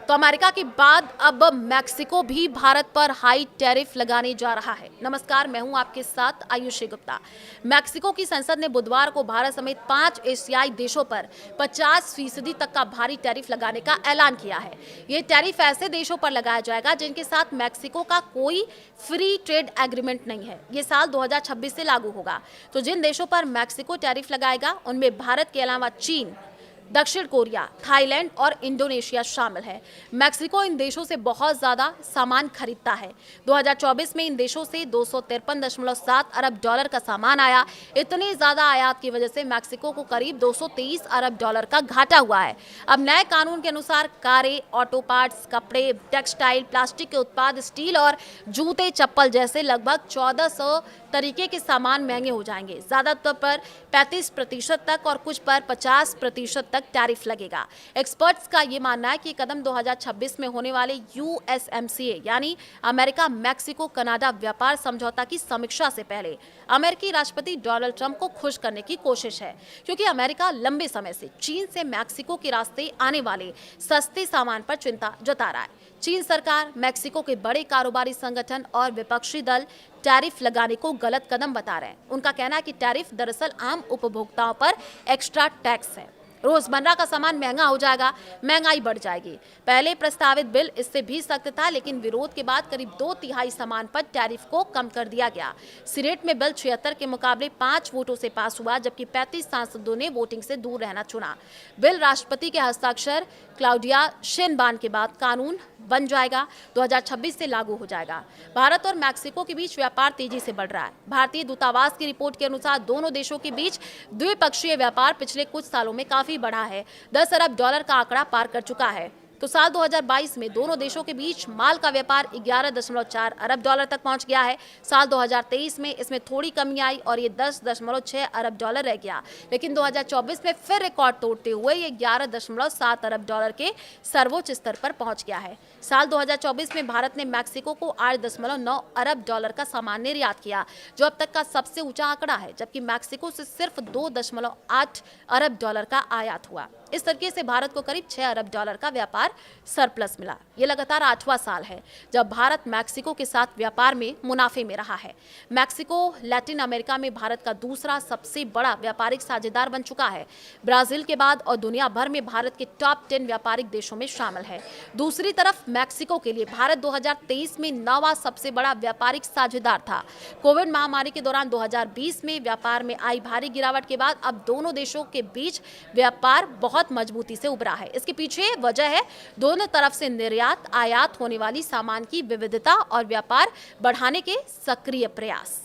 तो अमेरिका के बाद अब मैक्सिको भी भारत पर हाई टैरिफ लगाने जा रहा है। नमस्कार, मैं हूं आपके साथ आयुषी गुप्ता। मैक्सिको की संसद ने बुधवार को भारत समेत 5 एशियाई देशों पर 50% तक का भारी टैरिफ लगाने का ऐलान किया है। ये टैरिफ ऐसे देशों पर लगाया जाएगा जिनके साथ मैक्सिको का कोई फ्री ट्रेड एग्रीमेंट नहीं है। ये साल 2026 से लागू होगा। तो जिन देशों पर मैक्सिको टैरिफ लगाएगा उनमें भारत के अलावा चीन, दक्षिण कोरिया, थाईलैंड और इंडोनेशिया शामिल है। मैक्सिको इन देशों से बहुत ज्यादा सामान खरीदता है। 2024 में इन देशों से 253.7 अरब डॉलर का सामान आया। इतनी ज्यादा आयात की वजह से मैक्सिको को करीब 223 अरब डॉलर का घाटा हुआ है। अब नए कानून के अनुसार कारें, ऑटो पार्ट्स, कपड़े, टेक्सटाइल, प्लास्टिक के उत्पाद, स्टील और जूते, चप्पल जैसे लगभग 1400 तरीके के सामान महंगे हो जाएंगे। ज्यादातर पर 35% तक और कुछ पर 50% तक टैरिफ लगेगा। एक्सपर्ट्स का ये मानना है कि कदम 2026 में होने वाले USMCA यानी अमेरिका मैक्सिको कनाडा व्यापार समझौता की समीक्षा से पहले अमेरिकी राष्ट्रपति डोनाल्ड ट्रंप को खुश करने की कोशिश है, क्योंकि अमेरिका लंबे समय से चीन से मैक्सिको के रास्ते आने वाले सस्ते सामान पर चिंता जता रहा है। चीन सरकार, मैक्सिको के बड़े कारोबारी संगठन और विपक्षी दल टैरिफ लगाने को गलत कदम बता रहे हैं। उनका कहना है कि टैरिफ दरअसल आम उपभोक्ताओं पर एक्स्ट्रा टैक्स है। रोजमर्रा का सामान महंगा हो जाएगा, महंगाई बढ़ जाएगी। पहले प्रस्तावित बिल इससे भी सख्त था, लेकिन विरोध के बाद करीब 2/3 सामान पर टैरिफ को कम कर दिया गया। सीनेट में बिल 76 के मुकाबले 5 वोटों से पास हुआ, जबकि 35 सांसदों ने वोटिंग से दूर रहना चुना। बिल राष्ट्रपति के हस्ताक्षर क्लाउडिया शेनबान के बाद कानून बन जाएगा। 2026 से लागू हो जाएगा। भारत और मैक्सिको के बीच व्यापार तेजी से बढ़ रहा है। भारतीय दूतावास की रिपोर्ट के अनुसार दोनों देशों के बीच द्विपक्षीय व्यापार पिछले कुछ सालों में काफी बढ़ा है। 10 अरब डॉलर का आंकड़ा पार कर चुका है। तो साल 2022 में दोनों देशों के बीच माल का व्यापार 11.4 अरब डॉलर तक पहुंच गया है। साल 2023 में इसमें थोड़ी कमी आई और ये 10.6 अरब डॉलर रह गया, लेकिन 2024 में फिर रिकॉर्ड तोड़ते हुए ये 11.7 अरब डॉलर के सर्वोच्च स्तर पर पहुंच गया है। साल 2024 में भारत ने मैक्सिको को 8.9 अरब डॉलर का सामान निर्यात किया, जो अब तक का सबसे ऊंचा आंकड़ा है, जबकि मैक्सिको से सिर्फ 2.8 अरब डॉलर का आयात हुआ। इस तरीके से भारत को करीब 6 अरब डॉलर का व्यापार सरप्लस मिला। ये लगातार 8वां साल है जब भारत मैक्सिको के साथ व्यापार में मुनाफे में रहा है। मैक्सिको लैटिन अमेरिका में भारत का दूसरा सबसे बड़ा व्यापारिक साझेदार बन चुका है, ब्राजील के बाद, और दुनिया भर में भारत के टॉप 10 व्यापारिक देशों में शामिल है। दूसरी तरफ मैक्सिको के लिए भारत 2023 में 9वां सबसे बड़ा व्यापारिक साझेदार था। कोविड महामारी के दौरान 2020 में व्यापार में आई भारी गिरावट के बाद अब दोनों देशों के बीच व्यापार बहुत मजबूती से उभरा है। इसके पीछे वजह है दोनों तरफ से निर्यात आयात होने वाली सामान की विविधता और व्यापार बढ़ाने के सक्रिय प्रयास।